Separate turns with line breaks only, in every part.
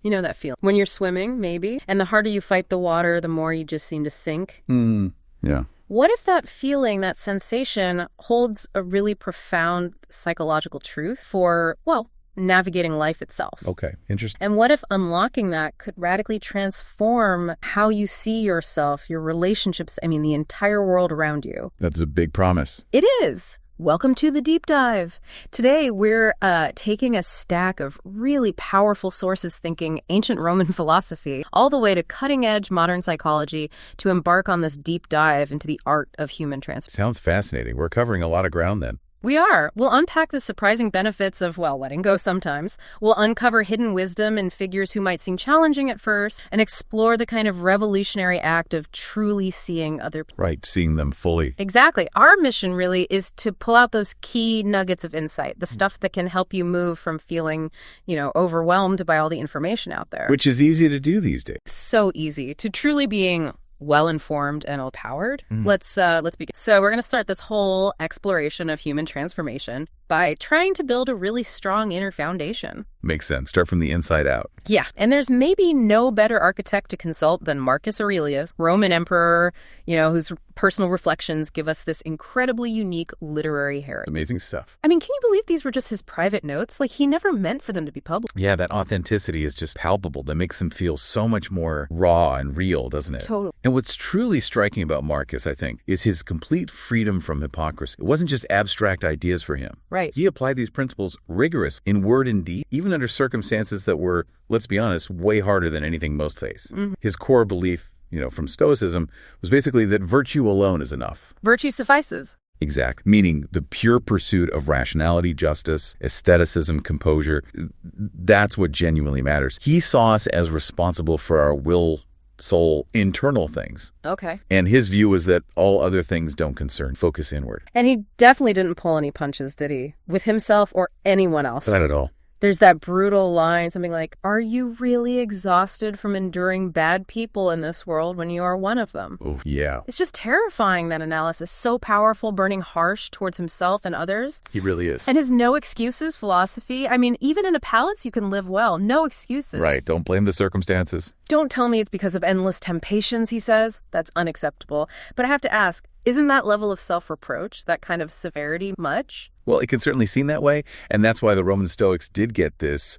You know that feeling when you're swimming, maybe, and the harder you fight the water, the more you just seem to sink.
Yeah.
What if that feeling, that sensation, holds a really profound psychological truth for, well, navigating life itself?
Okay, interesting.
And what if unlocking that could radically transform how you see yourself, your relationships, the entire world around you?
That's a big promise.
It is. Welcome to the deep dive. Today, we're taking a stack of really powerful sources thinking ancient Roman philosophy, all the way to cutting-edge modern psychology, to embark on this deep dive into the art of human transformation.
Sounds fascinating. We're covering a lot of ground then.
We are. We'll unpack the surprising benefits of, well, letting go sometimes. We'll uncover hidden wisdom in figures who might seem challenging at first, and explore the kind of revolutionary act of truly seeing other people.
Right, seeing them fully.
Exactly. Our mission really is to pull out those key nuggets of insight, the stuff that can help you move from feeling, overwhelmed by all the information out there.
Which is easy to do these days.
So easy. To truly being well-informed and empowered. Let's begin. So we're going to start this whole exploration of human transformation by trying to build a really strong inner foundation.
Makes sense. Start from the inside out.
Yeah. And there's maybe no better architect to consult than Marcus Aurelius, Roman emperor, whose personal reflections give us this incredibly unique literary heritage.
Amazing stuff.
Can you believe these were just his private notes? Like, he never meant for them to be public.
Yeah, that authenticity is just palpable. That makes them feel so much more raw and real, doesn't it?
Totally.
And what's truly striking about Marcus, I think, is his complete freedom from hypocrisy. It wasn't just abstract ideas for him.
Right.
He applied these principles rigorous in word and deed, even under circumstances that were, let's be honest, way harder than anything most face. His core belief, from Stoicism, was basically that virtue alone is enough.
Virtue suffices.
Exact. Meaning the pure pursuit of rationality, justice, aestheticism, composure. That's what genuinely matters. He saw us as responsible for our will, soul, internal things.
Okay.
And his view was that all other things don't concern. Focus inward.
And he definitely didn't pull any punches, did he? With himself or anyone else.
Not at all.
There's that brutal line, something like, "Are you really exhausted from enduring bad people in this world when you are one of them?"
Oh, yeah.
It's just terrifying, that analysis. So powerful, burning harsh towards himself and others.
He really is.
And his no excuses philosophy. Even in a palace, you can live well. No excuses.
Right. Don't blame the circumstances.
Don't tell me it's because of endless temptations, he says. That's unacceptable. But I have to ask, isn't that level of self-reproach, that kind of severity, much?
Well, it can certainly seem that way, and that's why the Roman Stoics did get this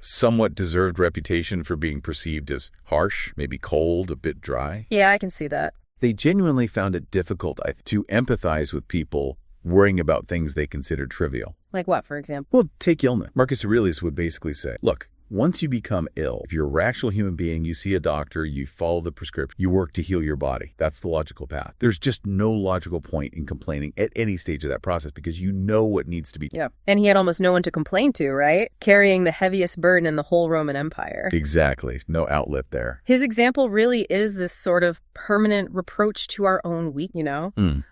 somewhat deserved reputation for being perceived as harsh, maybe cold, a bit dry.
Yeah, I can see that.
They genuinely found it difficult to empathize with people worrying about things they considered trivial.
Like what, for example?
Well, take illness. Marcus Aurelius would basically say, look, once you become ill, if you're a rational human being, you see a doctor, you follow the prescription, you work to heal your body. That's the logical path. There's just no logical point in complaining at any stage of that process because you know what needs to be.
Yeah. And he had almost no one to complain to, right? Carrying the heaviest burden in the whole Roman Empire.
Exactly. No outlet there.
His example really is this sort of permanent reproach to our own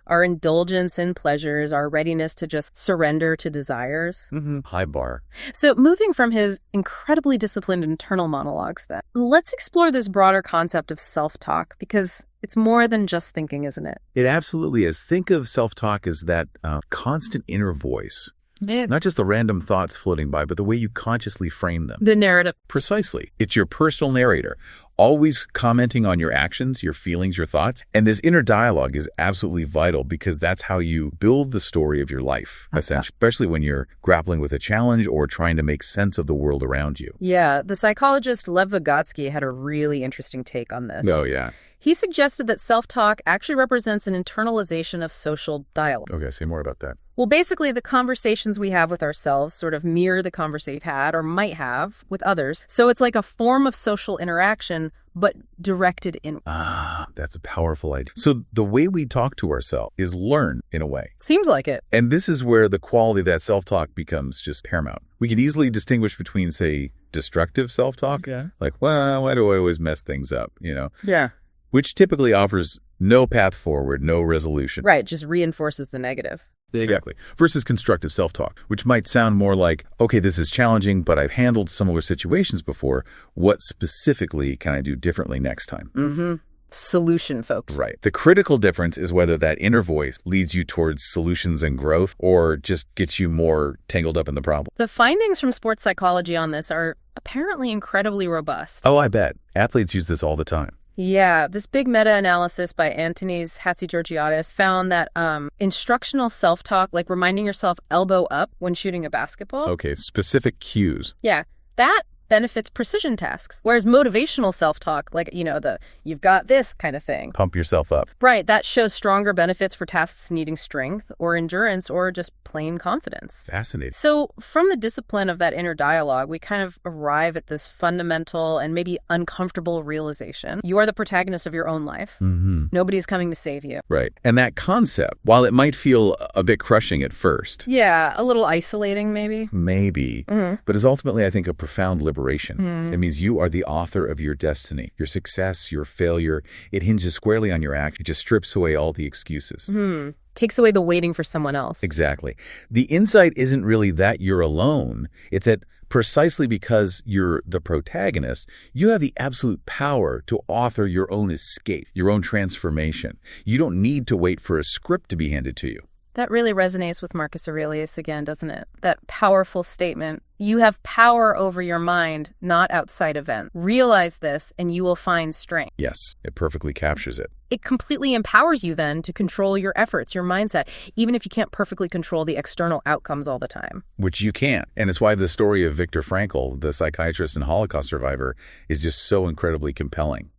our indulgence in pleasures, our readiness to just surrender to desires.
High bar.
So moving from his incredibly disciplined internal monologues then, let's explore this broader concept of self-talk, because it's more than just thinking, isn't it?
It absolutely is. Think of self-talk as that constant inner voice.
Yeah.
Not just the random thoughts floating by, but the way you consciously frame them.
The narrative.
Precisely. It's your personal narrator, always commenting on your actions, your feelings, your thoughts. And this inner dialogue is absolutely vital because that's how you build the story of your life, essentially, especially when you're grappling with a challenge or trying to make sense of the world around you.
Yeah, the psychologist Lev Vygotsky had a really interesting take on this.
Oh, yeah.
He suggested that self-talk actually represents an internalization of social dialogue.
Okay, say more about that.
Well, basically, the conversations we have with ourselves sort of mirror the conversation we've had or might have with others. So it's like a form of social interaction, but directed inward.
Ah, that's a powerful idea. So the way we talk to ourselves is learned in a way.
Seems like it.
And this is where the quality of that self-talk becomes just paramount. We can easily distinguish between, say, destructive self-talk, like, well, why do I always mess things up,
Yeah.
Which typically offers no path forward, no resolution.
Right, just reinforces the negative.
Exactly. Versus constructive self-talk, which might sound more like, okay, this is challenging, but I've handled similar situations before. What specifically can I do differently next time?
Solution focused.
Right. The critical difference is whether that inner voice leads you towards solutions and growth or just gets you more tangled up in the problem.
The findings from sports psychology on this are apparently incredibly robust.
Oh, I bet. Athletes use this all the time.
Yeah, this big meta-analysis by Antonis Hatzigeorgiadis found that instructional self-talk, like reminding yourself elbow up when shooting a basketball.
Okay, specific cues.
Yeah, that benefits precision tasks, whereas motivational self-talk, like, you've got this kind of thing.
Pump yourself up.
Right, that shows stronger benefits for tasks needing strength or endurance or just plain confidence.
Fascinating.
So from the discipline of that inner dialogue, we kind of arrive at this fundamental and maybe uncomfortable realization. You are the protagonist of your own life.
Mm-hmm.
Nobody's coming to save you.
Right. And that concept, while it might feel a bit crushing at first.
Yeah, a little isolating maybe.
Maybe.
Mm-hmm.
But is ultimately, I think, a profound liberation.
Mm-hmm.
It means you are the author of your destiny. Your success, your failure, it hinges squarely on your act. It just strips away all the excuses.
Mm-hmm. Takes away the waiting for someone else.
Exactly. The insight isn't really that you're alone. It's that precisely because you're the protagonist, you have the absolute power to author your own escape, your own transformation. You don't need to wait for a script to be handed to you.
That really resonates with Marcus Aurelius again, doesn't it? That powerful statement. You have power over your mind, not outside events. Realize this and you will find strength.
Yes, it perfectly captures it.
It completely empowers you then to control your efforts, your mindset, even if you can't perfectly control the external outcomes all the time.
Which you can't. And it's why the story of Viktor Frankl, the psychiatrist and Holocaust survivor, is just so incredibly compelling.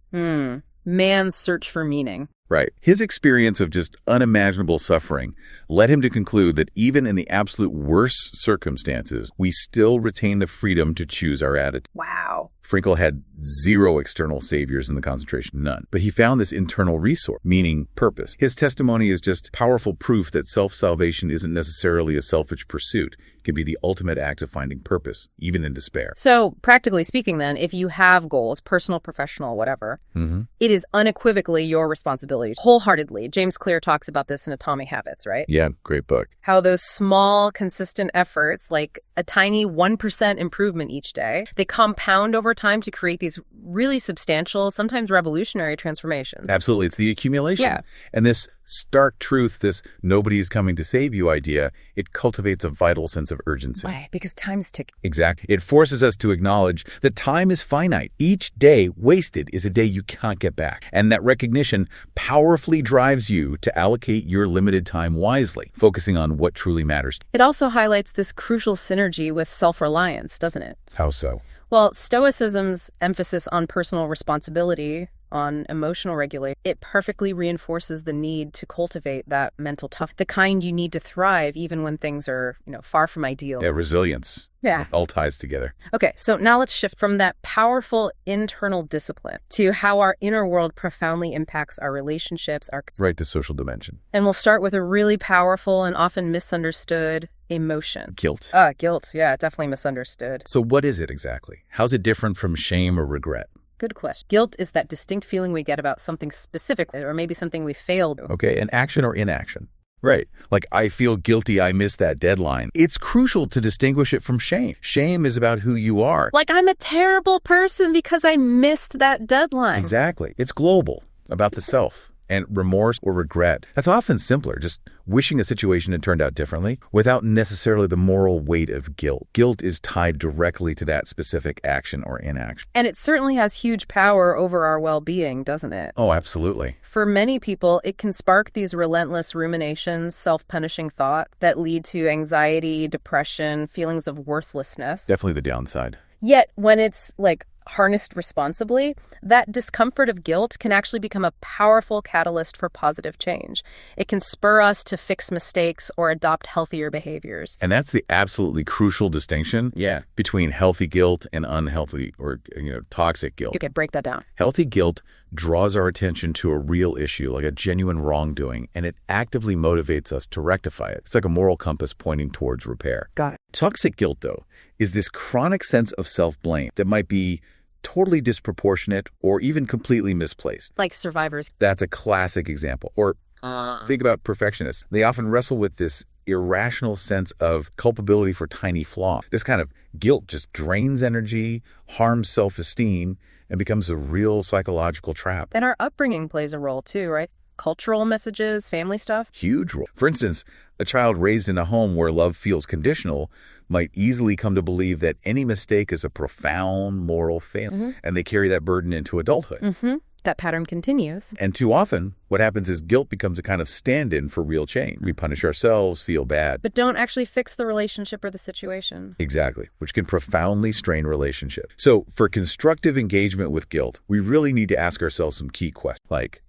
Man's search for meaning.
Right. His experience of just unimaginable suffering led him to conclude that even in the absolute worst circumstances, we still retain the freedom to choose our attitude.
Wow.
Frankl had zero external saviors in the concentration, none. But he found this internal resource, meaning purpose. His testimony is just powerful proof that self-salvation isn't necessarily a selfish pursuit. It can be the ultimate act of finding purpose, even in despair.
So, practically speaking then, if you have goals, personal, professional, whatever, it is unequivocally your responsibility, wholeheartedly. James Clear talks about this in Atomic Habits, right?
Yeah, great book.
How those small, consistent efforts, like a tiny 1% improvement each day, they compound over time to create these really substantial, sometimes revolutionary transformations.
Absolutely. It's the accumulation.
Yeah.
And this stark truth, this nobody is coming to save you idea, it cultivates a vital sense of urgency.
Why? Because time's ticking.
Exactly. It forces us to acknowledge that time is finite. Each day wasted is a day you can't get back. And that recognition powerfully drives you to allocate your limited time wisely, focusing on what truly matters.
It also highlights this crucial synergy with self-reliance, doesn't it?
How so?
Well, Stoicism's emphasis on personal responsibility, on emotional regulation, it perfectly reinforces the need to cultivate that mental toughness, the kind you need to thrive even when things are, far from ideal.
Yeah, resilience.
Yeah.
It all ties together.
Okay, so now let's shift from that powerful internal discipline to how our inner world profoundly impacts our relationships,
Right, the social dimension.
And we'll start with a really powerful and often misunderstood emotion.
Guilt.
Guilt. Yeah, definitely misunderstood.
So what is it exactly? How's it different from shame or regret?
Good question. Guilt is that distinct feeling we get about something specific or maybe something we failed.
Okay, an action or inaction. Right. Like, I feel guilty I missed that deadline. It's crucial to distinguish it from shame. Shame is about who you are.
Like, I'm a terrible person because I missed that deadline.
Exactly. It's global, about the self. And remorse or regret, that's often simpler, just wishing a situation had turned out differently without necessarily the moral weight of guilt. Guilt is tied directly to that specific action or inaction.
And it certainly has huge power over our well-being, doesn't it?
Oh, absolutely.
For many people, it can spark these relentless ruminations, self-punishing thoughts that lead to anxiety, depression, feelings of worthlessness.
Definitely the downside.
Yet when it's harnessed responsibly, that discomfort of guilt can actually become a powerful catalyst for positive change. It can spur us to fix mistakes or adopt healthier behaviors.
And that's the absolutely crucial distinction between healthy guilt and unhealthy or toxic guilt.
Okay, break that down.
Healthy guilt draws our attention to a real issue, like a genuine wrongdoing, and it actively motivates us to rectify it. It's like a moral compass pointing towards repair.
Got it.
Toxic guilt, though, is this chronic sense of self-blame that might be totally disproportionate or even completely misplaced.
Like survivors.
That's a classic example. Or think about perfectionists. They often wrestle with this irrational sense of culpability for tiny flaws. This kind of guilt just drains energy, harms self-esteem, and becomes a real psychological trap.
And our upbringing plays a role too, right? cultural messages, family stuff?
Huge role. For instance, a child raised in a home where love feels conditional might easily come to believe that any mistake is a profound moral failing, and they carry that burden into adulthood.
That pattern continues.
And too often, what happens is guilt becomes a kind of stand-in for real change. We punish ourselves, feel bad.
But don't actually fix the relationship or the situation.
Exactly, which can profoundly strain relationships. So for constructive engagement with guilt, we really need to ask ourselves some key questions like,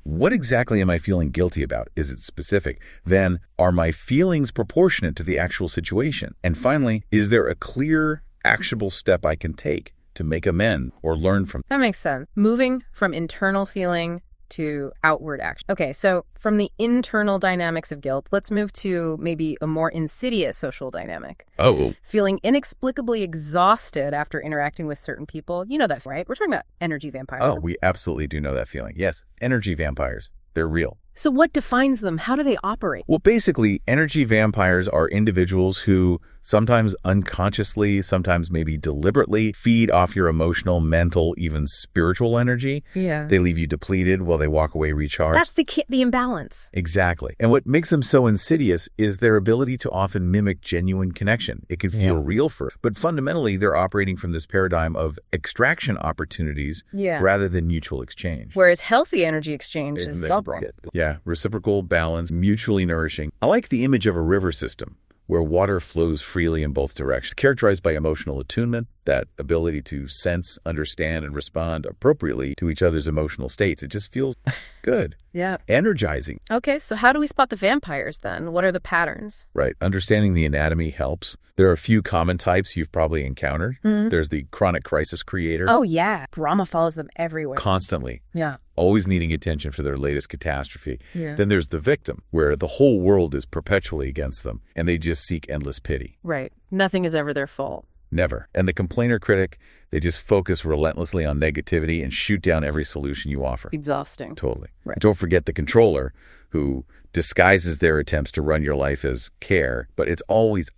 what exactly am I feeling guilty about? Is it specific? Then, are my feelings proportionate to the actual situation? And finally, is there a clear, actionable step I can take to make amends or learn from?
That makes sense. Moving from internal feeling to outward action. Okay, so from the internal dynamics of guilt, let's move to maybe a more insidious social dynamic. Feeling inexplicably exhausted after interacting with certain people. You know that, right? We're talking about energy vampires.
Oh, we absolutely do know that feeling. Yes, energy vampires. They're real.
So what defines them? How do they operate?
Well, basically, energy vampires are individuals who sometimes unconsciously, sometimes maybe deliberately feed off your emotional, mental, even spiritual energy.
Yeah.
They leave you depleted while they walk away recharged.
That's the imbalance.
Exactly. And what makes them so insidious is their ability to often mimic genuine connection. It can feel real but fundamentally, they're operating from this paradigm of extraction opportunities rather than mutual exchange.
Whereas healthy energy exchange is reciprocal.
Yeah, reciprocal, balance, mutually nourishing. I like the image of a river system where water flows freely in both directions, characterized by emotional attunement, that ability to sense, understand, and respond appropriately to each other's emotional states. It just feels good.
Yeah.
Energizing.
Okay, so how do we spot the vampires then? What are the patterns?
Right. Understanding the anatomy helps. There are a few common types you've probably encountered. There's the chronic crisis creator.
Oh, yeah. Drama follows them everywhere.
Constantly.
Yeah.
Always needing attention for their latest catastrophe.
Yeah.
Then there's the victim, where the whole world is perpetually against them, and they just seek endless pity.
Right. Nothing is ever their fault.
Never. And the complainer critic, they just focus relentlessly on negativity and shoot down every solution you offer.
Exhausting.
Totally.
Right.
Don't forget the controller, who disguises their attempts to run your life as care, but it's always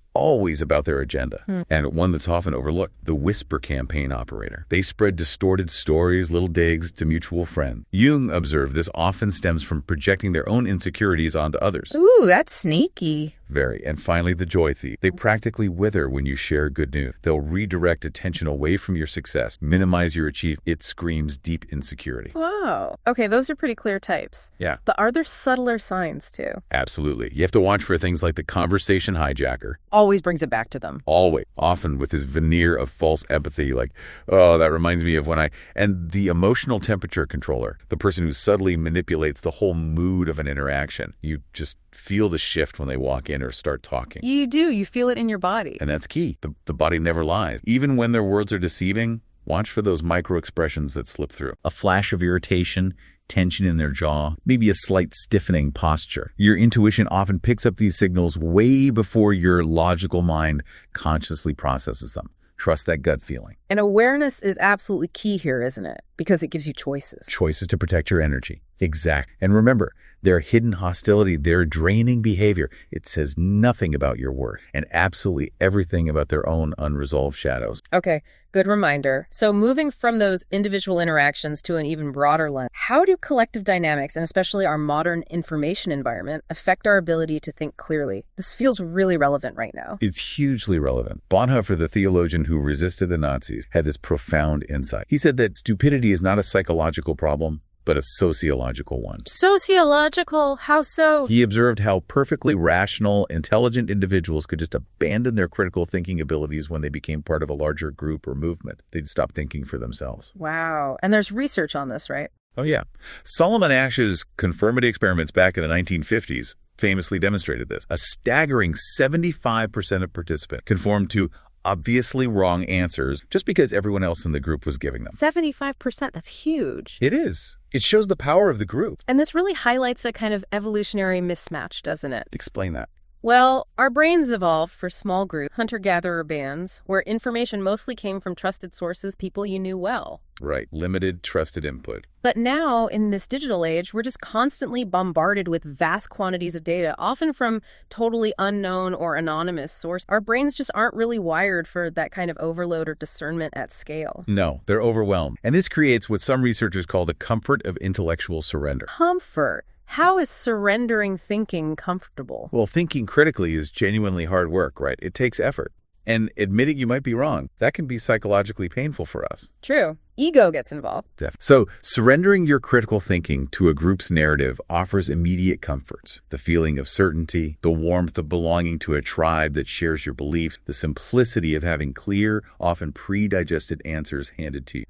about their agenda. And one that's often overlooked, the whisper campaign operator. They spread distorted stories, little digs to mutual friends. Jung observed this often stems from projecting their own insecurities onto others.
Ooh, that's sneaky.
Very. And finally, the joy thief. They practically wither when you share good news. They'll redirect attention away from your success, minimize your achievement. It screams deep insecurity.
Wow. Okay, those are pretty clear types.
Yeah.
But are there subtler signs too?
Absolutely. You have to watch for things like the conversation hijacker.
Always brings it back to them.
Always. Often with this veneer of false empathy, like, oh, that reminds me of when I... And the emotional temperature controller, the person who subtly manipulates the whole mood of an interaction. You just feel the shift when they walk in or start talking.
You do. You feel it in your body.
And that's key. The body never lies. Even when their words are deceiving, watch for those micro expressions that slip through. A flash of irritation, tension in their jaw, maybe a slight stiffening posture. Your intuition often picks up these signals way before your logical mind consciously processes them. Trust that gut feeling.
And awareness is absolutely key here, isn't it? Because it gives you choices.
Choices to protect your energy. Exact. And remember, their hidden hostility, their draining behavior, it says nothing about your worth and absolutely everything about their own unresolved shadows.
Okay, good reminder. So moving from those individual interactions to an even broader lens, how do collective dynamics, and especially our modern information environment, affect our ability to think clearly? This feels really relevant right now.
It's hugely relevant. Bonhoeffer, the theologian who resisted the Nazis, had this profound insight. He said that stupidity is not a psychological problem, but a sociological one.
Sociological? How so?
He observed how perfectly rational, intelligent individuals could just abandon their critical thinking abilities when they became part of a larger group or movement. They'd stop thinking for themselves.
Wow. And there's research on this, right?
Oh, yeah. Solomon Ash's conformity experiments back in the 1950s famously demonstrated this. A staggering 75% of participants conformed to obviously wrong answers just because everyone else in the group was giving them.
75%, that's huge.
It is. It shows the power of the group.
And this really highlights a kind of evolutionary mismatch, doesn't it?
Explain that.
Well, our brains evolved for small group, hunter-gatherer bands, where information mostly came from trusted sources, people you knew well.
Right. Limited, trusted input.
But now, in this digital age, we're just constantly bombarded with vast quantities of data, often from totally unknown or anonymous sources. Our brains just aren't really wired for that kind of overload or discernment at scale.
No, they're overwhelmed. And this creates what some researchers call the comfort of intellectual surrender.
Comfort. How is surrendering thinking comfortable?
Well, thinking critically is genuinely hard work, right? It takes effort. And admitting you might be wrong, that can be psychologically painful for us.
True. Ego gets involved.
So, surrendering your critical thinking to a group's narrative offers immediate comforts. The feeling of certainty, the warmth of belonging to a tribe that shares your beliefs, the simplicity of having clear, often pre-digested answers handed to you.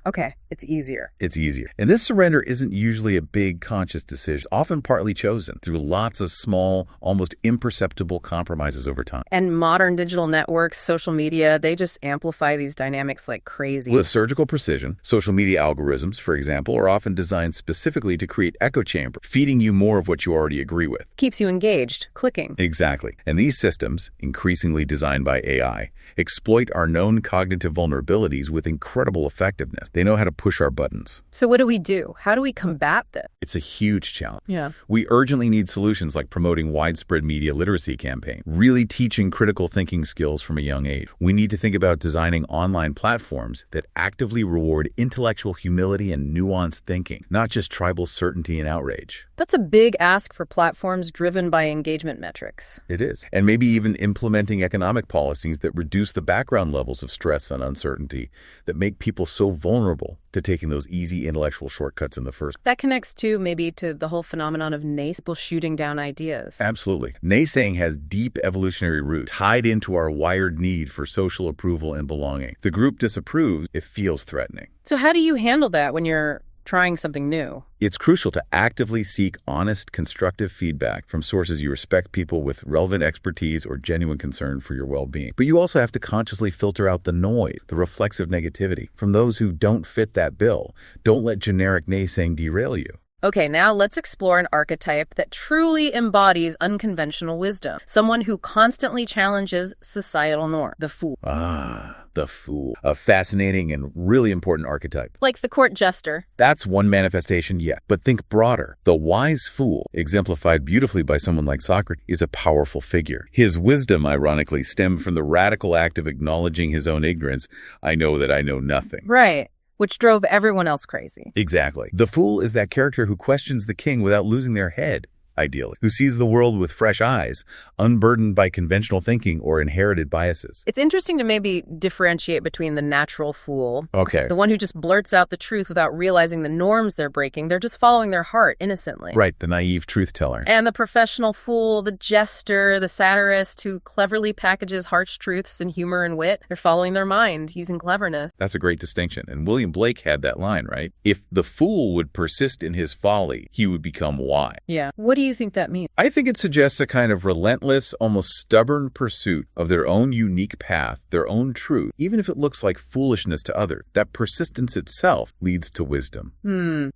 Okay. It's easier.
It's easier. And this surrender isn't usually a big conscious decision, often partly chosen through lots of small, almost imperceptible compromises over time.
And modern digital networks, social media, they just amplify these dynamics like crazy.
With surgical precision, social media algorithms, for example, are often designed specifically to create echo chambers, feeding you more of what you already agree with.
Keeps you engaged, clicking.
Exactly. And these systems, increasingly designed by AI, exploit our known cognitive vulnerabilities with incredible effectiveness. They know how to push our buttons.
So what do we do? How do we combat this?
It's a huge challenge.
Yeah.
We urgently need solutions like promoting widespread media literacy campaigns, really teaching critical thinking skills from a young age. We need to think about designing online platforms that actively reward intellectual humility and nuanced thinking, not just tribal certainty and outrage.
That's a big ask for platforms driven by engagement metrics.
It is. And maybe even implementing economic policies that reduce the background levels of stress and uncertainty that make people so vulnerable to taking those easy intellectual shortcuts in the first.
That connects too maybe to the whole phenomenon of people shooting down ideas.
Absolutely. Naysaying has deep evolutionary roots tied into our wired need for social approval and belonging. The group disapproves, it feels threatening.
So how do you handle that when you're trying something new?
It's crucial to actively seek honest, constructive feedback from sources you respect, people with relevant expertise or genuine concern for your well-being. But you also have to consciously filter out the noise, the reflexive negativity from those who don't fit that bill. Don't let generic naysaying derail you.
Okay, now let's explore an archetype that truly embodies unconventional wisdom. Someone who constantly challenges societal norm, the fool.
The fool. A fascinating and really important archetype.
Like the court jester.
That's one manifestation yet. But think broader. The wise fool, exemplified beautifully by someone like Socrates, is a powerful figure. His wisdom, ironically, stemmed from the radical act of acknowledging his own ignorance. I know that I know nothing.
Right. Which drove everyone else crazy.
Exactly. The fool is that character who questions the king without losing their head, ideally, who sees the world with fresh eyes, unburdened by conventional thinking or inherited biases.
It's interesting to maybe differentiate between the natural fool,
Okay.
the one who just blurts out the truth without realizing the norms they're breaking. They're just following their heart innocently.
Right, the naive truth teller.
And the professional fool, the jester, the satirist who cleverly packages harsh truths in humor and wit. They're following their mind, using cleverness.
That's a great distinction. And William Blake had that line, right? If the fool would persist in his folly, he would become wise.
Yeah. What do you think that means?
I think it suggests a kind of relentless, almost stubborn pursuit of their own unique path, their own truth, even if it looks like foolishness to others. That persistence itself leads to wisdom.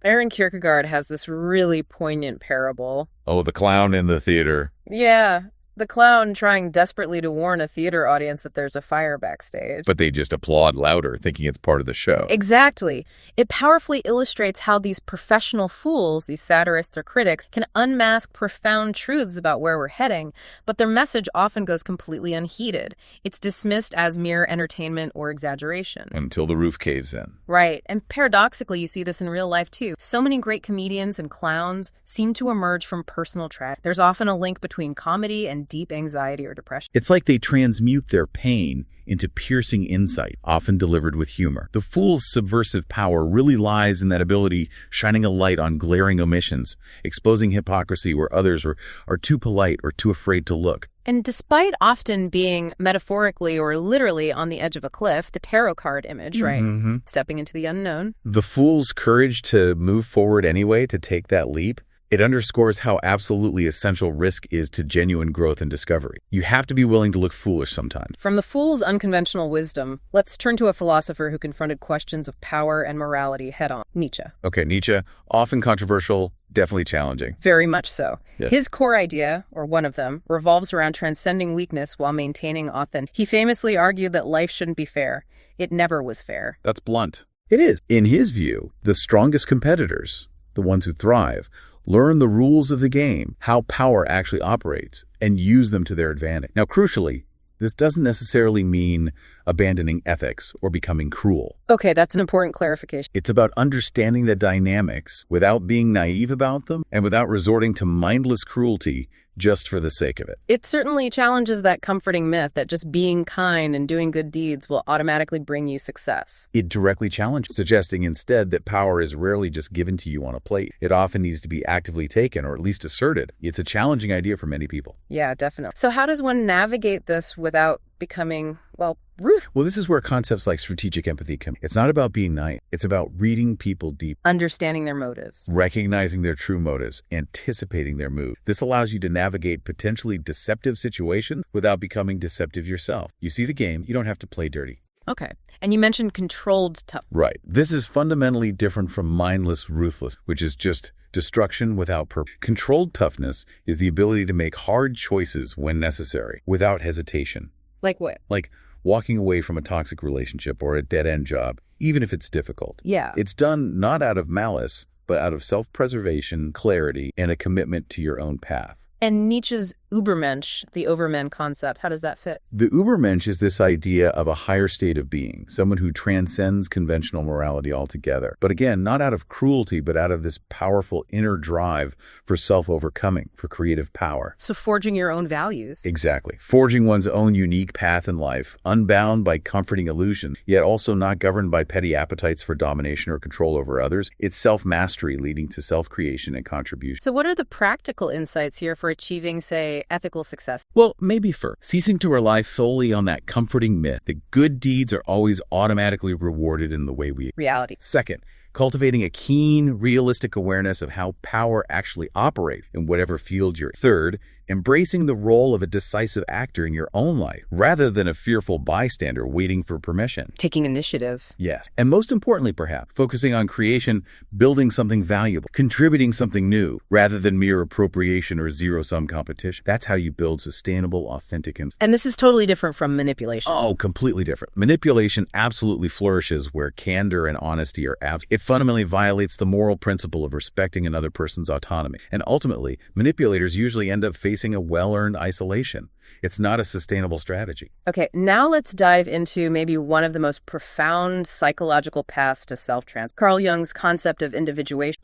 Aaron Kierkegaard has this really poignant parable.
Oh, the clown in the theater.
Yeah. The clown trying desperately to warn a theater audience that there's a fire backstage.
But they just applaud louder, thinking it's part of the show.
Exactly. It powerfully illustrates how these professional fools, these satirists or critics, can unmask profound truths about where we're heading, but their message often goes completely unheeded. It's dismissed as mere entertainment or exaggeration.
Until the roof caves in.
Right. And paradoxically, you see this in real life too. So many great comedians and clowns seem to emerge from personal tragedy. There's often a link between comedy and deep anxiety or depression.
It's like they transmute their pain into piercing insight, often delivered with humor. The fool's subversive power really lies in that ability, shining a light on glaring omissions, exposing hypocrisy where others are too polite or too afraid to look.
And despite often being metaphorically or literally on the edge of a cliff, the tarot card image, right? Stepping into the unknown.
The fool's courage to move forward anyway, to take that leap, it underscores how absolutely essential risk is to genuine growth and discovery. You have to be willing to look foolish sometimes.
From the fool's unconventional wisdom, let's turn to a philosopher who confronted questions of power and morality head-on, Nietzsche.
Okay, Nietzsche, often controversial, definitely challenging.
Very much so.
Yes.
His core idea, or one of them, revolves around transcending weakness while maintaining authenticity. He famously argued that life shouldn't be fair. It never was fair.
That's blunt. It is. In his view, the strongest competitors, the ones who thrive, learn the rules of the game, how power actually operates, and use them to their advantage. Now, crucially, This doesn't necessarily mean abandoning ethics or becoming cruel.
Okay, that's an important clarification.
It's about understanding the dynamics without being naive about them and without resorting to mindless cruelty just for the sake of it.
It certainly challenges that comforting myth that just being kind and doing good deeds will automatically bring you success.
It directly challenges, suggesting instead that power is rarely just given to you on a plate. It often needs to be actively taken or at least asserted. It's a challenging idea for many people.
Yeah, definitely. So how does one navigate this without becoming, ruthless?
Well, this is where concepts like strategic empathy come. It's not about being nice. It's about reading people deep,
Understanding their motives.
recognizing their true motives, anticipating their move. This allows you to navigate potentially deceptive situations without becoming deceptive yourself. You see the game, you don't have to play dirty.
Okay. And you mentioned controlled tough.
Right. This is fundamentally different from mindless ruthless, which is just destruction without purpose. Controlled toughness is the ability to make hard choices when necessary, without hesitation.
Like what?
Like walking away from a toxic relationship or a dead-end job, even if it's difficult.
Yeah.
It's done not out of malice, but out of self-preservation, clarity, and a commitment to your own path.
And Nietzsche's Übermensch, the overman concept, how does that fit?
The Übermensch is this idea of a higher state of being, someone who transcends conventional morality altogether. But again, not out of cruelty, but out of this powerful inner drive for self-overcoming, for creative power.
So forging your own values.
Exactly. Forging one's own unique path in life, unbound by comforting illusion, yet also not governed by petty appetites for domination or control over others. It's self-mastery leading to self-creation and contribution.
So what are the practical insights here for achieving, say, ethical success?
Well, maybe first, ceasing to rely solely on that comforting myth that good deeds are always automatically rewarded in the way we
Reality.
Second, cultivating a keen, realistic awareness of how power actually operates in whatever field you're in. Third, embracing the role of a decisive actor in your own life, rather than a fearful bystander waiting for permission.
Taking initiative.
Yes. And most importantly, perhaps, focusing on creation, building something valuable, contributing something new, rather than mere appropriation or zero-sum competition. That's how you build sustainable, authentic,
And this is totally different from manipulation.
Oh, completely different. Manipulation absolutely flourishes where candor and honesty are absent. It fundamentally violates the moral principle of respecting another person's autonomy. And ultimately, manipulators usually end up facing a well-earned isolation. It's not a sustainable strategy.
Okay, now let's dive into maybe one of the most profound psychological paths to self-transformation. Carl Jung's concept of individuation.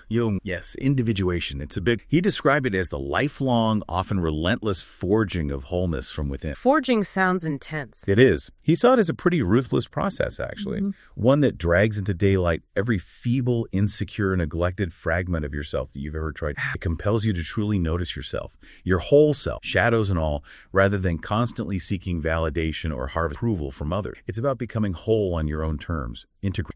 Jung, yes, individuation. He described it as the lifelong, often relentless forging of wholeness from within.
Forging sounds intense.
It is. He saw it as a pretty ruthless process, actually. One that drags into daylight every feeble, insecure, neglected fragment of yourself that you've ever tried. It compels you to truly notice yourself, your whole self, shadows and all, rather than constantly seeking validation or harvest approval from others. It's about becoming whole on your own terms.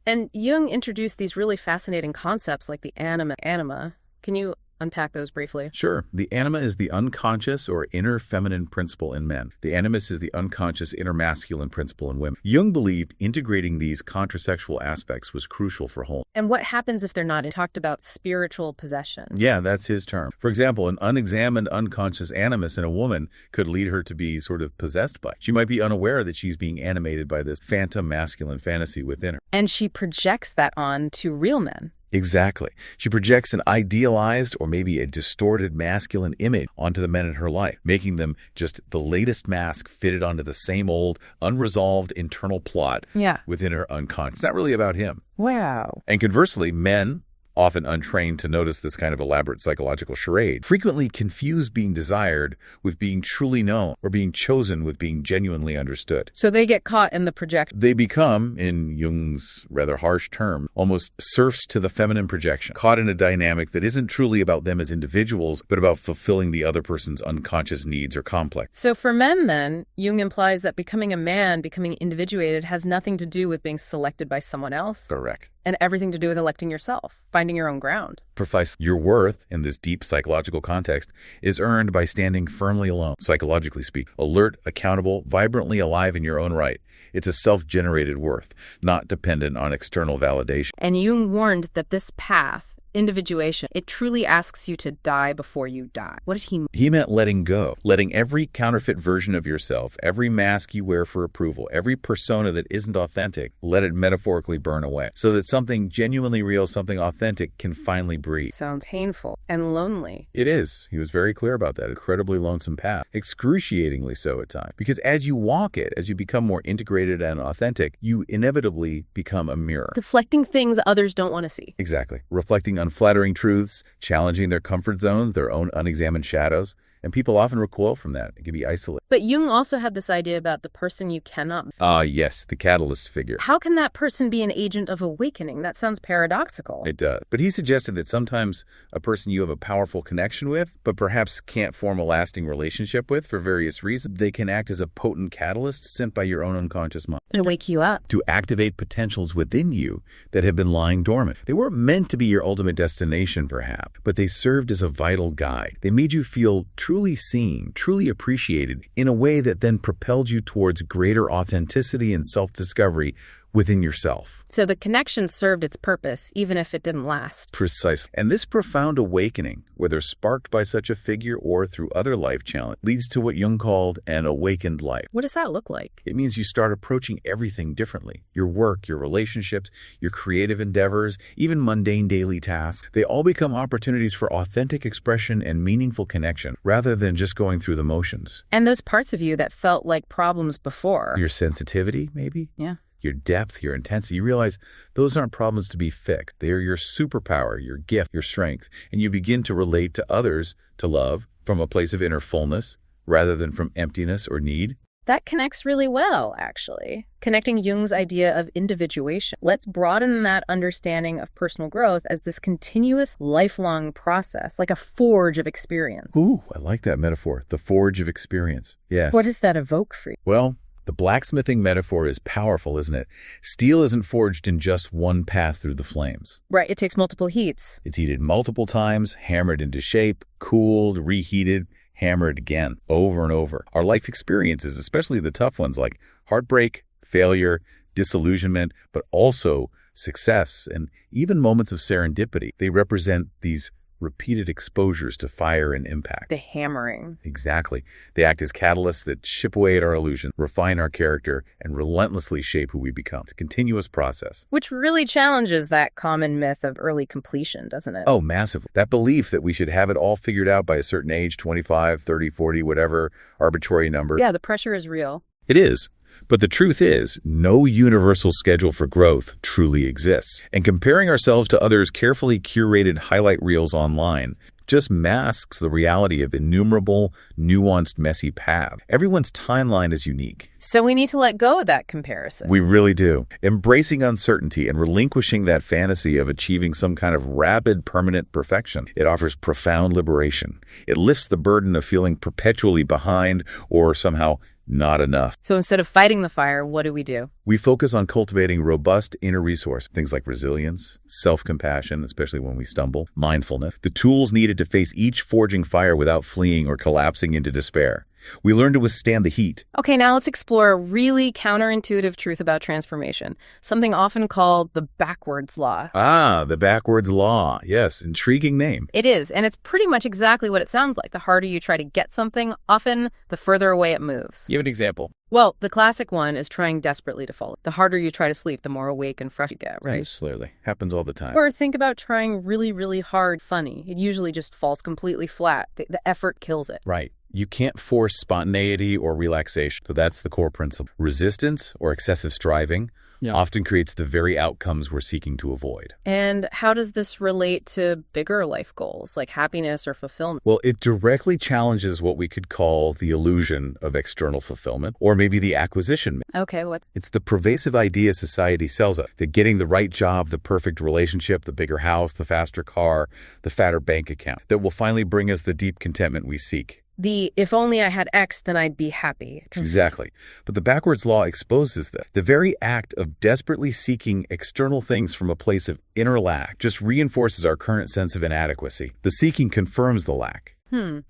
And Jung introduced these really fascinating concepts like the anima. Can you unpack those briefly?
Sure. The anima is the unconscious or inner feminine principle in men. The animus is the unconscious inner masculine principle in women. Jung believed integrating these contrasexual aspects was crucial for wholeness.
And what happens if they're not? It talked about spiritual possession.
Yeah, that's his term. For example, an unexamined unconscious animus in a woman could lead her to be sort of possessed by. She might be unaware that she's being animated by this phantom masculine fantasy within her.
And she projects that on to real men.
Exactly. She projects an idealized or maybe a distorted masculine image onto the men in her life, making them just the latest mask fitted onto the same old, unresolved internal plot within her unconscious. It's not really about him.
Wow.
And conversely, men, often untrained to notice this kind of elaborate psychological charade, frequently confuse being desired with being truly known or being chosen with being genuinely understood.
So they get caught in the projection.
They become, in Jung's rather harsh term, almost serfs to the feminine projection, caught in a dynamic that isn't truly about them as individuals, but about fulfilling the other person's unconscious needs or complex.
So for men then, Jung implies that becoming a man, becoming individuated, has nothing to do with being selected by someone else.
Correct.
And everything to do with electing yourself, finding your own ground.
Precisely. Your worth, in this deep psychological context, is earned by standing firmly alone, psychologically speaking, alert, accountable, vibrantly alive in your own right. It's a self-generated worth, not dependent on external validation.
And Jung warned that this path Individuation. It truly asks you to die before you die. What did he mean?
He meant letting go, letting every counterfeit version of yourself, every mask you wear for approval, every persona that isn't authentic, let it metaphorically burn away so that something genuinely real, something authentic can finally breathe.
Sounds painful and lonely.
It is. He was very clear about that. Incredibly lonesome path. Excruciatingly so at times. Because as you walk it, as you become more integrated and authentic, you inevitably become a mirror.
Deflecting things others don't want to see.
Exactly. Reflecting unflattering truths, challenging their comfort zones, their own unexamined shadows. And people often recoil from that. It can be isolated.
But Jung also had this idea about the person you cannot.
Yes, the catalyst figure.
How can that person be an agent of awakening? That sounds paradoxical.
It does. But he suggested that sometimes a person you have a powerful connection with, but perhaps can't form a lasting relationship with for various reasons, they can act as a potent catalyst sent by your own unconscious mind.
To wake you up.
To activate potentials within you that have been lying dormant. They weren't meant to be your ultimate destination, perhaps, but they served as a vital guide. They made you feel truly seen, truly appreciated in a way that then propelled you towards greater authenticity and self-discovery within yourself.
So the connection served its purpose, even if it didn't last.
Precisely. And this profound awakening, whether sparked by such a figure or through other life challenge, leads to what Jung called an awakened life.
What does that look like?
It means you start approaching everything differently. Your work, your relationships, your creative endeavors, even mundane daily tasks, they all become opportunities for authentic expression and meaningful connection, rather than just going through the motions.
And those parts of you that felt like problems before.
Your sensitivity, maybe?
Yeah.
Your depth, your intensity, you realize those aren't problems to be fixed. They are your superpower, your gift, your strength. And you begin to relate to others, to love, from a place of inner fullness, rather than from emptiness or need.
That connects really well, actually. Connecting Jung's idea of individuation. Let's broaden that understanding of personal growth as this continuous, lifelong process, like a forge of experience.
Ooh, I like that metaphor. The forge of experience. Yes.
What does that evoke for you?
Well, the blacksmithing metaphor is powerful, isn't it? Steel isn't forged in just one pass through the flames.
Right, it takes multiple heats.
It's heated multiple times, hammered into shape, cooled, reheated, hammered again, over and over. Our life experiences, especially the tough ones like heartbreak, failure, disillusionment, but also success and even moments of serendipity, they represent these repeated exposures to fire and impact.
The hammering.
Exactly. They act as catalysts that chip away at our illusion, refine our character, and relentlessly shape who we become. It's a continuous process.
Which really challenges that common myth of early completion, doesn't it?
Oh, massively. That belief that we should have it all figured out by a certain age, 25, 30, 40, whatever arbitrary number.
Yeah, the pressure is real.
It is. But the truth is, no universal schedule for growth truly exists. And comparing ourselves to others' carefully curated highlight reels online just masks the reality of innumerable, nuanced, messy paths. Everyone's timeline is unique.
So we need to let go of that comparison.
We really do. Embracing uncertainty and relinquishing that fantasy of achieving some kind of rapid, permanent perfection. It offers profound liberation. It lifts the burden of feeling perpetually behind or somehow not enough.
So instead of fighting the fire, what do?
We focus on cultivating robust inner resource, things like resilience, self-compassion, especially when we stumble, mindfulness, the tools needed to face each forging fire without fleeing or collapsing into despair. We learn to withstand the heat.
Okay, now let's explore a really counterintuitive truth about transformation, something often called the backwards law.
Ah, the backwards law. Yes, intriguing name.
It is, and it's pretty much exactly what it sounds like. The harder you try to get something, often the further away it moves.
Give an example.
Well, the classic one is trying desperately to fall. The harder you try to sleep, the more awake and fresh you get, right?
Yes, clearly. Happens all the time.
Or think about trying really, really hard funny. It usually just falls completely flat. The effort kills it.
Right. You can't force spontaneity or relaxation. So that's the core principle. Resistance or excessive striving often creates the very outcomes we're seeking to avoid.
And how does this relate to bigger life goals like happiness or fulfillment?
Well, it directly challenges what we could call the illusion of external fulfillment, or maybe the acquisition myth.
Okay, what?
It's the pervasive idea society sells us that getting the right job, the perfect relationship, the bigger house, the faster car, the fatter bank account, that will finally bring us the deep contentment we seek.
The if only I had X, then I'd be happy.
Exactly. But the backwards law exposes that. The very act of desperately seeking external things from a place of inner lack just reinforces our current sense of inadequacy. The seeking confirms the lack.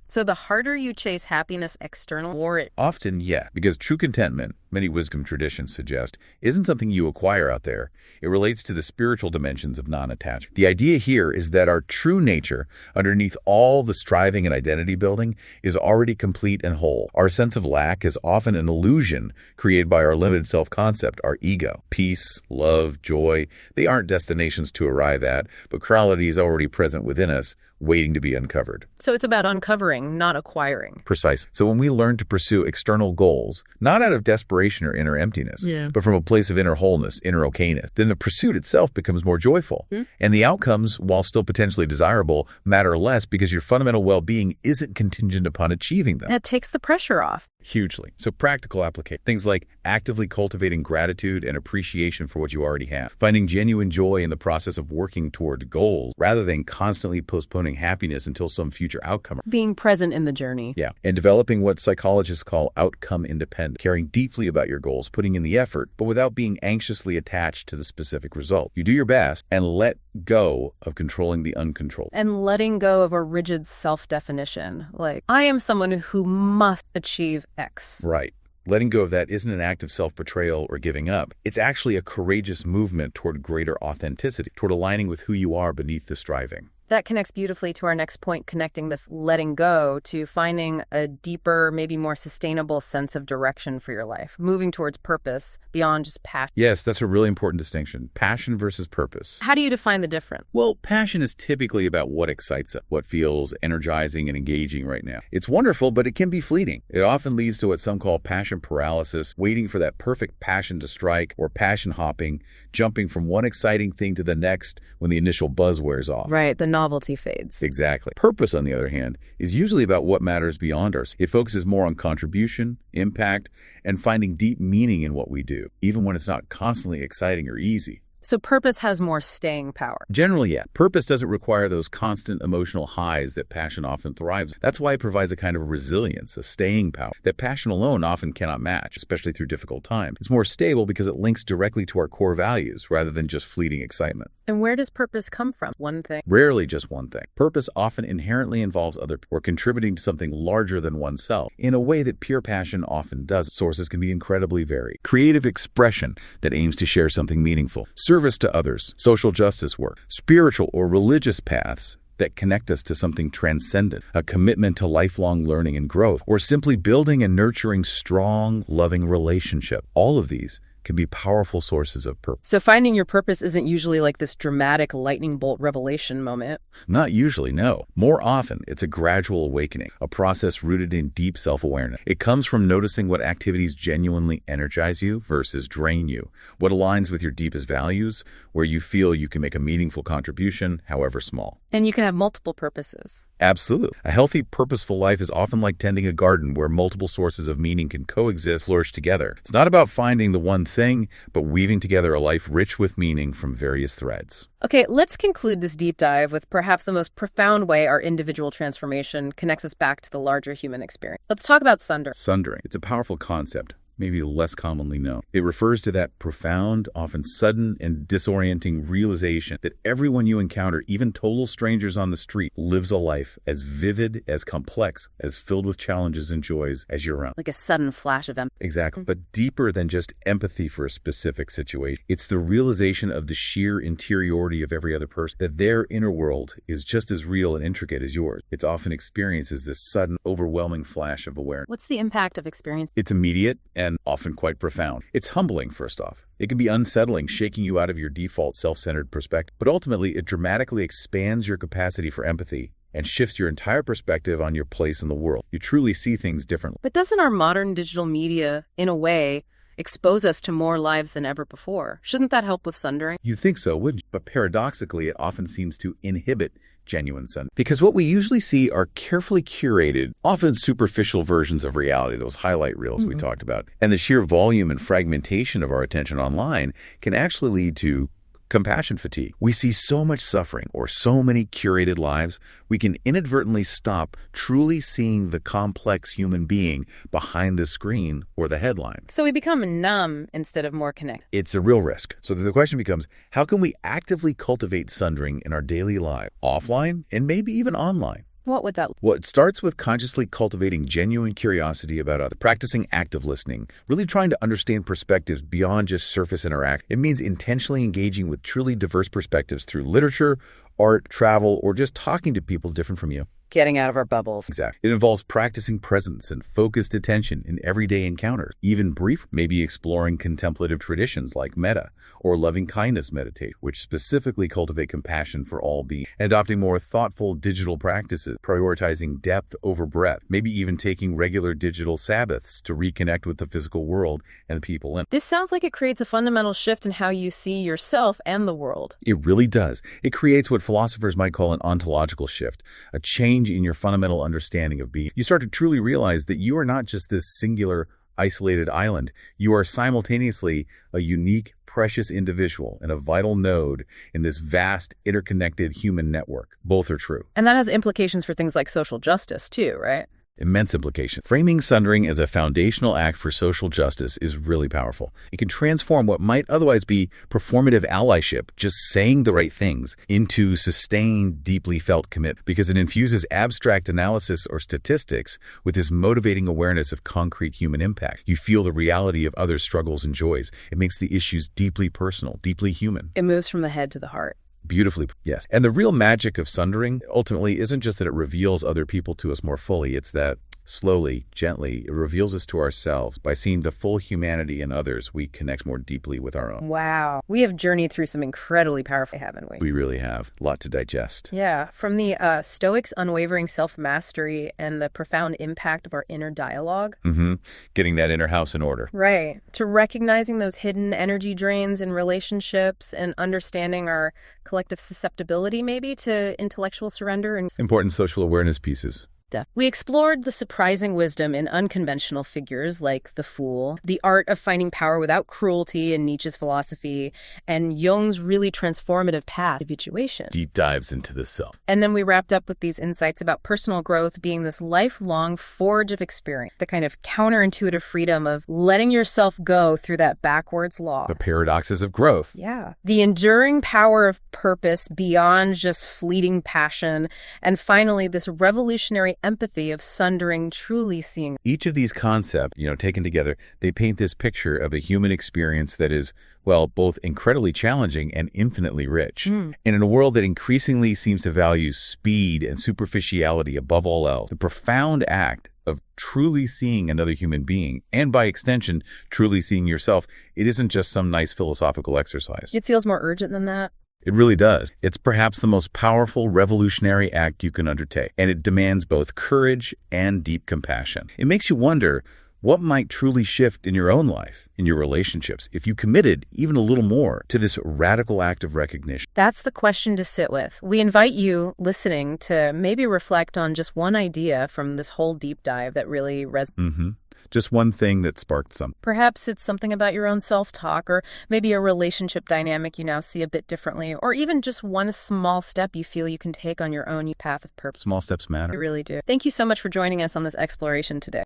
So the harder you chase happiness external, more it...
Often, yeah, because true contentment, many wisdom traditions suggest, isn't something you acquire out there. It relates to the spiritual dimensions of non-attachment. The idea here is that our true nature, underneath all the striving and identity building, is already complete and whole. Our sense of lack is often an illusion created by our limited self-concept, our ego. Peace, love, joy, they aren't destinations to arrive at, but quality is already present within us, waiting to be uncovered.
So it's about uncovering, not acquiring.
Precisely. So when we learn to pursue external goals, not out of desperation or inner emptiness, but from a place of inner wholeness, inner okayness, then the pursuit itself becomes more joyful. And the outcomes, while still potentially desirable, matter less because your fundamental well-being isn't contingent upon achieving them.
That takes the pressure off.
Hugely. So practical application. Things like actively cultivating gratitude and appreciation for what you already have. Finding genuine joy in the process of working toward goals rather than constantly postponing happiness until some future outcome.
Being present in the journey.
Yeah. And developing what psychologists call outcome independent. Caring deeply about your goals, putting in the effort, but without being anxiously attached to the specific result. You do your best and let go of controlling the uncontrolled.
And letting go of a rigid self-definition. Like, I am someone who must achieve X.
Right. Letting go of that isn't an act of self-betrayal or giving up. It's actually a courageous movement toward greater authenticity, toward aligning with who you are beneath the striving.
That connects beautifully to our next point, connecting this letting go to finding a deeper, maybe more sustainable sense of direction for your life, moving towards purpose beyond just passion.
Yes, that's a really important distinction. Passion versus purpose.
How do you define the difference?
Well, passion is typically about what excites us, what feels energizing and engaging right now. It's wonderful, but it can be fleeting. It often leads to what some call passion paralysis, waiting for that perfect passion to strike, or passion hopping, jumping from one exciting thing to the next when the initial buzz wears off.
Right, the novelty fades.
Exactly. Purpose, on the other hand, is usually about what matters beyond us. It focuses more on contribution, impact, and finding deep meaning in what we do, even when it's not constantly exciting or easy.
So purpose has more staying power.
Generally, yeah. Purpose doesn't require those constant emotional highs that passion often thrives. That's why it provides a kind of resilience, a staying power, that passion alone often cannot match, especially through difficult times. It's more stable because it links directly to our core values rather than just fleeting excitement.
And where does purpose come from? One thing?
Rarely just one thing. Purpose often inherently involves other people or contributing to something larger than oneself in a way that pure passion often does. Sources can be incredibly varied. Creative expression that aims to share something meaningful. Service to others, social justice work, spiritual or religious paths that connect us to something transcendent, a commitment to lifelong learning and growth, or simply building and nurturing strong, loving relationship. All of these can be powerful sources of purpose.
So finding your purpose isn't usually like this dramatic lightning bolt revelation moment.
Not usually, no. More often, it's a gradual awakening, a process rooted in deep self-awareness. It comes from noticing what activities genuinely energize you versus drain you, what aligns with your deepest values, where you feel you can make a meaningful contribution, however small.
And you can have multiple purposes.
Absolutely. A healthy, purposeful life is often like tending a garden where multiple sources of meaning can coexist, flourish together. It's not about finding the one thing, but weaving together a life rich with meaning from various threads.
Okay, let's conclude this deep dive with perhaps the most profound way our individual transformation connects us back to the larger human experience. Let's talk about sundering.
Sundering. It's a powerful concept, maybe less commonly known. It refers to that profound, often sudden and disorienting realization that everyone you encounter, even total strangers on the street, lives a life as vivid, as complex, as filled with challenges and joys as your own.
Like a sudden flash of empathy.
Exactly. But deeper than just empathy for a specific situation. It's the realization of the sheer interiority of every other person, that their inner world is just as real and intricate as yours. It's often experienced as this sudden, overwhelming flash of awareness.
What's the impact of experience?
It's immediate and often quite profound. It's humbling, first off. It can be unsettling, shaking you out of your default self-centered perspective. But ultimately, it dramatically expands your capacity for empathy and shifts your entire perspective on your place in the world. You truly see things differently.
But doesn't our modern digital media, in a way, expose us to more lives than ever before? Shouldn't that help with sundering?
You'd think so, wouldn't you? But paradoxically, it often seems to inhibit genuine sundering. Because what we usually see are carefully curated, often superficial versions of reality, those highlight reels we talked about. And the sheer volume and fragmentation of our attention online can actually lead to compassion fatigue. We see so much suffering or so many curated lives, we can inadvertently stop truly seeing the complex human being behind the screen or the headline.
So we become numb instead of more connected.
It's a real risk. So the question becomes, how can we actively cultivate sundering in our daily life, offline and maybe even online?
What would that look?
Well, it starts with consciously cultivating genuine curiosity about others, practicing active listening, really trying to understand perspectives beyond just surface interaction. It means intentionally engaging with truly diverse perspectives through literature, art, travel, or just talking to people different from you.
Getting out of our bubbles.
Exactly. It involves practicing presence and focused attention in everyday encounters, even brief, maybe exploring contemplative traditions like metta or loving kindness meditate, which specifically cultivate compassion for all beings, and adopting more thoughtful digital practices, prioritizing depth over breadth, maybe even taking regular digital Sabbaths to reconnect with the physical world and the people in it.
This sounds like it creates a fundamental shift in how you see yourself and the world.
It really does. It creates what philosophers might call an ontological shift, a change in your fundamental understanding of being. You start to truly realize that you are not just this singular, isolated island. You are simultaneously a unique, precious individual and a vital node in this vast, interconnected human network. Both are true.
And that has implications for things like social justice, too, right?
Immense implication. Framing sundering as a foundational act for social justice is really powerful. It can transform what might otherwise be performative allyship, just saying the right things, into sustained, deeply felt commitment, because it infuses abstract analysis or statistics with this motivating awareness of concrete human impact. You feel the reality of others' struggles and joys. It makes the issues deeply personal, deeply human.
It moves from the head to the heart.
Beautifully, yes. And the real magic of sundering ultimately isn't just that it reveals other people to us more fully. It's that slowly, gently, it reveals us to ourselves. By seeing the full humanity in others, we connect more deeply with our own.
Wow. We have journeyed through some incredibly powerful, haven't we?
We really have. A lot to digest.
Yeah. From the Stoics' unwavering self-mastery and the profound impact of our inner dialogue.
Getting that inner house in order.
Right. To recognizing those hidden energy drains in relationships and understanding our collective susceptibility, maybe, to intellectual surrender and
Important social awareness pieces.
We explored the surprising wisdom in unconventional figures like the Fool, the art of finding power without cruelty in Nietzsche's philosophy, and Jung's really transformative path, Individuation.
Deep dives into the self.
And then we wrapped up with these insights about personal growth being this lifelong forge of experience, the kind of counterintuitive freedom of letting yourself go through that backwards law.
The paradoxes of growth.
Yeah. The enduring power of purpose beyond just fleeting passion. And finally, this revolutionary empathy of sundering, truly seeing.
Each of these concepts, taken together, they paint this picture of a human experience that is, well, both incredibly challenging and infinitely rich. And in a world that increasingly seems to value speed and superficiality above all else, the profound act of truly seeing another human being, and by extension, truly seeing yourself, it isn't just some nice philosophical exercise.
It feels more urgent than that.
It really does. It's perhaps the most powerful, revolutionary act you can undertake, and it demands both courage and deep compassion. It makes you wonder what might truly shift in your own life, in your relationships, if you committed even a little more to this radical act of recognition.
That's the question to sit with. We invite you, listening, to maybe reflect on just one idea from this whole deep dive that really resonates.
Just one thing that sparked something.
Perhaps it's something about your own self-talk, or maybe a relationship dynamic you now see a bit differently, or even just one small step you feel you can take on your own path of purpose.
Small steps matter.
They really do. Thank you so much for joining us on this exploration today.